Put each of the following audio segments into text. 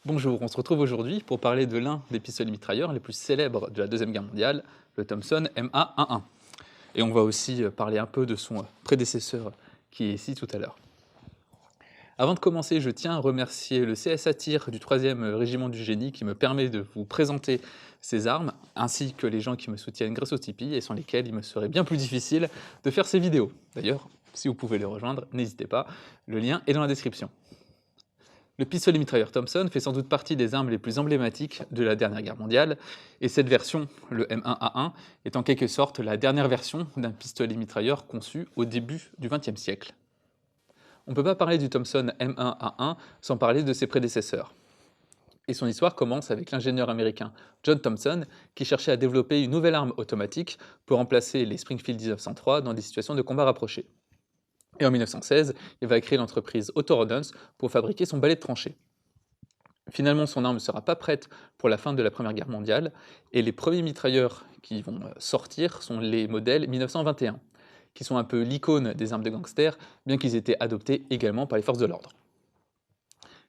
Bonjour, on se retrouve aujourd'hui pour parler de l'un des pistolets mitrailleurs les plus célèbres de la Deuxième Guerre mondiale, le Thompson MA-11. Et on va aussi parler un peu de son prédécesseur qui est ici tout à l'heure. Avant de commencer, je tiens à remercier le CSA Tir du 3e régiment du génie qui me permet de vous présenter ces armes, ainsi que les gens qui me soutiennent grâce au Tipeee et sans lesquels il me serait bien plus difficile de faire ces vidéos. D'ailleurs, si vous pouvez les rejoindre, n'hésitez pas, le lien est dans la description. Le pistolet mitrailleur Thompson fait sans doute partie des armes les plus emblématiques de la dernière guerre mondiale, et cette version, le M1A1, est en quelque sorte la dernière version d'un pistolet mitrailleur conçu au début du XXe siècle. On ne peut pas parler du Thompson M1A1 sans parler de ses prédécesseurs. Et son histoire commence avec l'ingénieur américain John Thompson, qui cherchait à développer une nouvelle arme automatique pour remplacer les Springfield 1903 dans des situations de combat rapprochés. Et en 1916, il va créer l'entreprise Autorodance pour fabriquer son balai de tranchée. Finalement, son arme ne sera pas prête pour la fin de la Première Guerre mondiale, et les premiers mitrailleurs qui vont sortir sont les modèles 1921, qui sont un peu l'icône des armes de gangsters, bien qu'ils aient été adoptés également par les forces de l'ordre.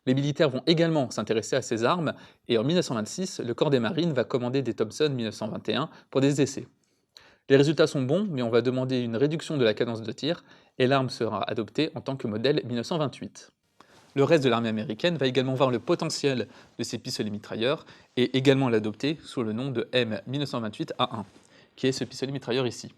Les militaires vont également s'intéresser à ces armes, et en 1926, le corps des marines va commander des Thompson 1921 pour des essais. Les résultats sont bons, mais on va demander une réduction de la cadence de tir, et l'arme sera adoptée en tant que modèle 1928. Le reste de l'armée américaine va également voir le potentiel de ces pistolets mitrailleurs, et également l'adopter sous le nom de M1928A1, qui est ce pistolet mitrailleur ici.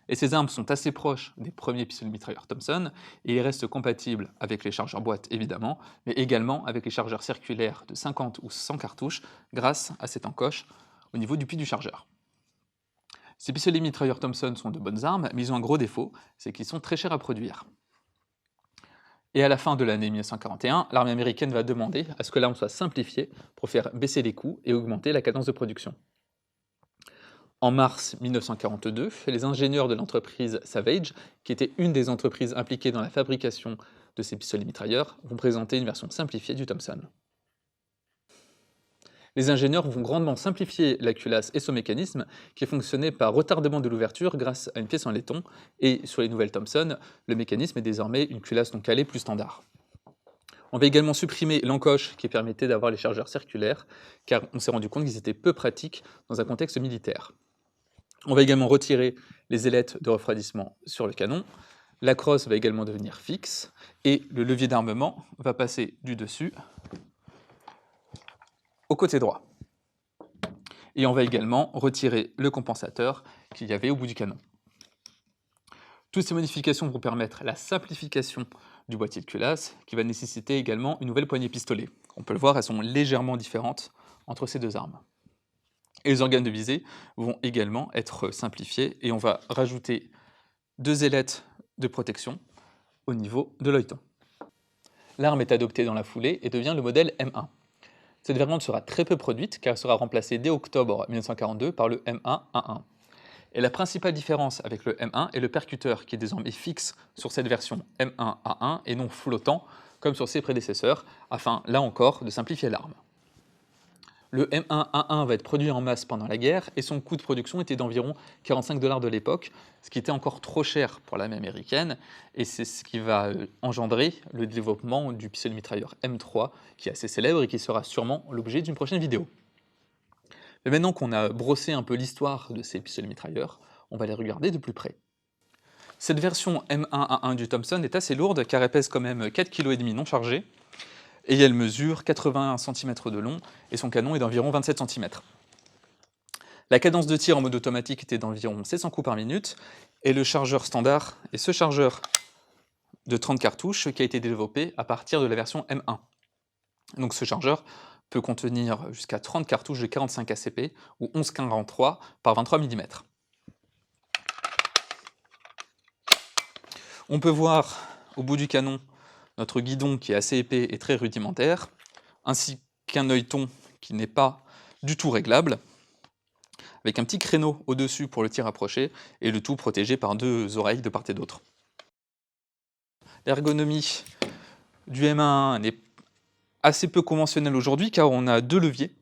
Et ces armes sont assez proches des premiers pistolets mitrailleurs Thompson, et ils restent compatibles avec les chargeurs boîte évidemment, mais également avec les chargeurs circulaires de 50 ou 100 cartouches, grâce à cette encoche au niveau du puits du chargeur. Ces pistolets mitrailleurs Thompson sont de bonnes armes, mais ils ont un gros défaut, c'est qu'ils sont très chers à produire. Et à la fin de l'année 1941, l'armée américaine va demander à ce que l'arme soit simplifiée pour faire baisser les coûts et augmenter la cadence de production. En mars 1942, les ingénieurs de l'entreprise Savage, qui était une des entreprises impliquées dans la fabrication de ces pistolets mitrailleurs, vont présenter une version simplifiée du Thompson. Les ingénieurs vont grandement simplifier la culasse et son mécanisme, qui fonctionnait par retardement de l'ouverture grâce à une pièce en laiton, et sur les nouvelles Thompson, le mécanisme est désormais une culasse non calée plus standard. On va également supprimer l'encoche qui permettait d'avoir les chargeurs circulaires, car on s'est rendu compte qu'ils étaient peu pratiques dans un contexte militaire. On va également retirer les ailettes de refroidissement sur le canon, la crosse va également devenir fixe, et le levier d'armement va passer du dessus au côté droit. Et on va également retirer le compensateur qu'il y avait au bout du canon. Toutes ces modifications vont permettre la simplification du boîtier de culasse, qui va nécessiter également une nouvelle poignée pistolet. On peut le voir, elles sont légèrement différentes entre ces deux armes. Et les organes de visée vont également être simplifiés, et on va rajouter 2 ailettes de protection au niveau de l'œilleton. L'arme est adoptée dans la foulée et devient le modèle M1. Cette variante sera très peu produite car elle sera remplacée dès octobre 1942 par le M1A1. Et la principale différence avec le M1 est le percuteur qui est désormais fixe sur cette version M1A1 et non flottant comme sur ses prédécesseurs, afin là encore de simplifier l'arme. Le M1A1 va être produit en masse pendant la guerre et son coût de production était d'environ 45 $ de l'époque, ce qui était encore trop cher pour l'armée américaine, et c'est ce qui va engendrer le développement du pistolet mitrailleur M3, qui est assez célèbre et qui sera sûrement l'objet d'une prochaine vidéo. Mais maintenant qu'on a brossé un peu l'histoire de ces pistolets mitrailleurs, on va les regarder de plus près. Cette version M1A1 du Thompson est assez lourde car elle pèse quand même 4,5 kg non chargé, et elle mesure 81 cm de long, et son canon est d'environ 27 cm. La cadence de tir en mode automatique était d'environ 700 coups par minute, et le chargeur standard est ce chargeur de 30 cartouches qui a été développé à partir de la version M1. Donc ce chargeur peut contenir jusqu'à 30 cartouches de 45 ACP, ou 11,43 par 23 mm. On peut voir au bout du canon notre guidon qui est assez épais et très rudimentaire, ainsi qu'un œilleton qui n'est pas du tout réglable, avec un petit créneau au-dessus pour le tir rapproché, et le tout protégé par 2 oreilles de part et d'autre. L'ergonomie du M1 est assez peu conventionnelle aujourd'hui, car on a 2 leviers.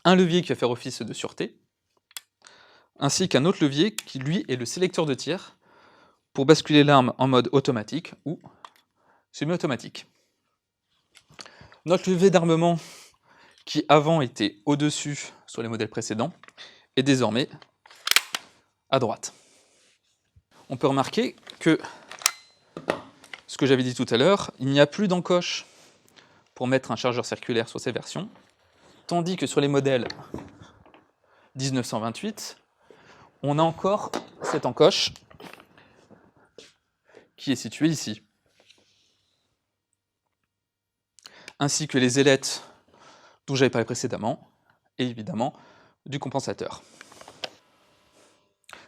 Un levier qui va faire office de sûreté, ainsi qu'un autre levier qui, lui, est le sélecteur de tir, pour basculer l'arme en mode automatique ou semi-automatique. Notre levier d'armement, qui avant était au-dessus sur les modèles précédents, est désormais à droite. On peut remarquer que, ce que j'avais dit tout à l'heure, il n'y a plus d'encoche pour mettre un chargeur circulaire sur ces versions, tandis que sur les modèles 1928, on a encore cette encoche qui est située ici, ainsi que les ailettes dont j'avais parlé précédemment, et évidemment du compensateur.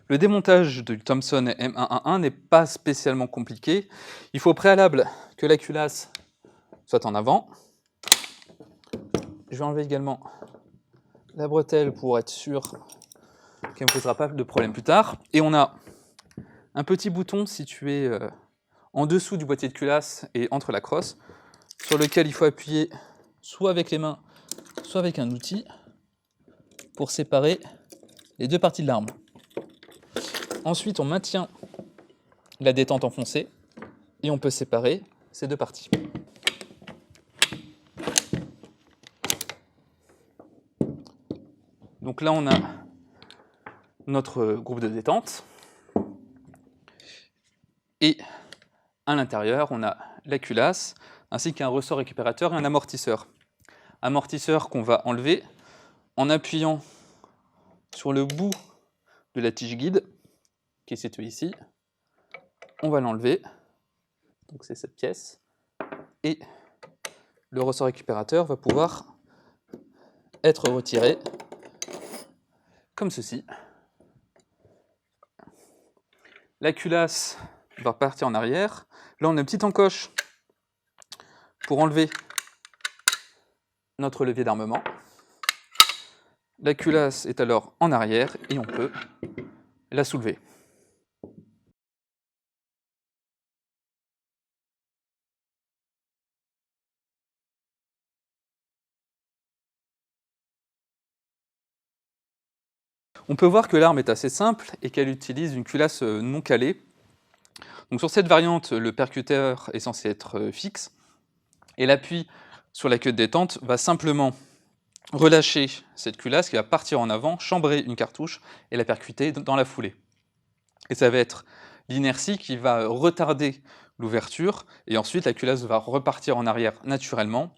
Le démontage du Thompson M111 n'est pas spécialement compliqué. Il faut au préalable que la culasse soit en avant. Je vais enlever également la bretelle pour être sûr qu'elle ne me posera pas de problème plus tard. Et on a un petit bouton situé en dessous du boîtier de culasse et entre la crosse, sur lequel il faut appuyer soit avec les mains, soit avec un outil, pour séparer les 2 parties de l'arme. Ensuite, on maintient la détente enfoncée et on peut séparer ces 2 parties. Donc là, on a notre groupe de détente et à l'intérieur, on a la culasse ainsi qu'un ressort récupérateur et un amortisseur. Amortisseur qu'on va enlever en appuyant sur le bout de la tige guide qui est située ici. On va l'enlever, donc c'est cette pièce, et le ressort récupérateur va pouvoir être retiré comme ceci. La culasse va repartir en arrière. Là, on a une petite encoche pour enlever notre levier d'armement. La culasse est alors en arrière et on peut la soulever. On peut voir que l'arme est assez simple et qu'elle utilise une culasse non calée. Donc sur cette variante, le percuteur est censé être fixe et l'appui sur la queue de détente va simplement relâcher cette culasse qui va partir en avant, chambrer une cartouche et la percuter dans la foulée. Et ça va être l'inertie qui va retarder l'ouverture et ensuite la culasse va repartir en arrière naturellement.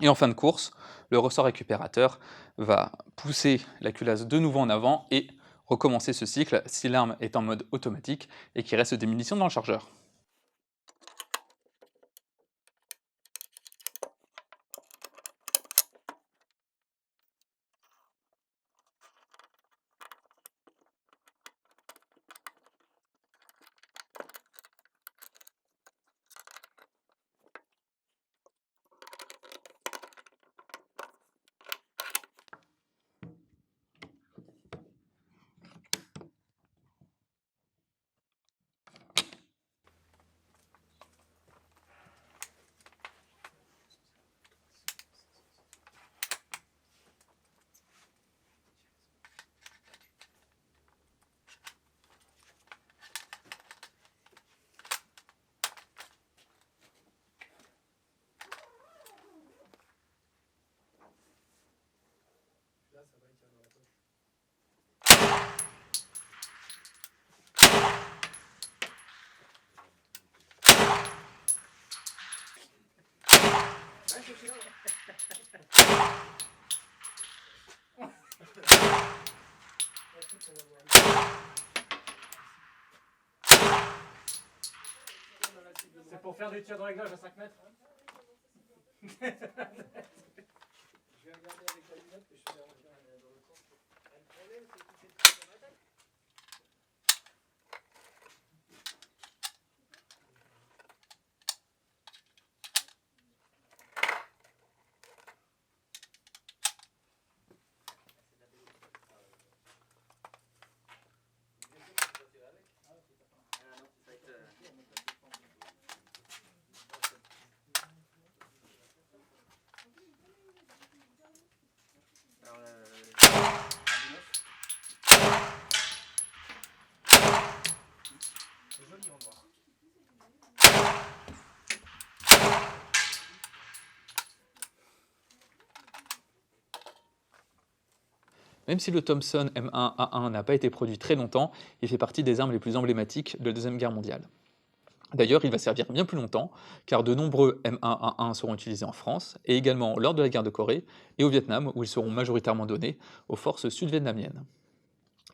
Et en fin de course, le ressort récupérateur va pousser la culasse de nouveau en avant et recommencer ce cycle si l'arme est en mode automatique et qu'il reste des munitions dans le chargeur. C'est pour faire des tirs de réglage à 5 mètres. Je vais regarder avec la lunette que je vais refaire dans le sens. Le problème, c'est que tu fais le tir de attaque. Même si le Thompson M1A1 n'a pas été produit très longtemps, il fait partie des armes les plus emblématiques de la Deuxième Guerre mondiale. D'ailleurs, il va servir bien plus longtemps, car de nombreux M1A1 seront utilisés en France, et également lors de la guerre de Corée, et au Vietnam, où ils seront majoritairement donnés aux forces sud-vietnamiennes.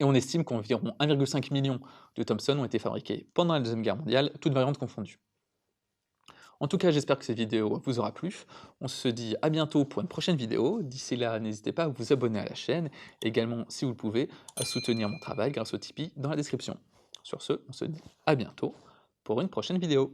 Et on estime qu'environ 1,5 million de Thompson ont été fabriqués pendant la Deuxième Guerre mondiale, toutes variantes confondues. En tout cas, j'espère que cette vidéo vous aura plu. On se dit à bientôt pour une prochaine vidéo. D'ici là, n'hésitez pas à vous abonner à la chaîne, et également, si vous le pouvez, à soutenir mon travail grâce au Tipeee dans la description. Sur ce, on se dit à bientôt pour une prochaine vidéo.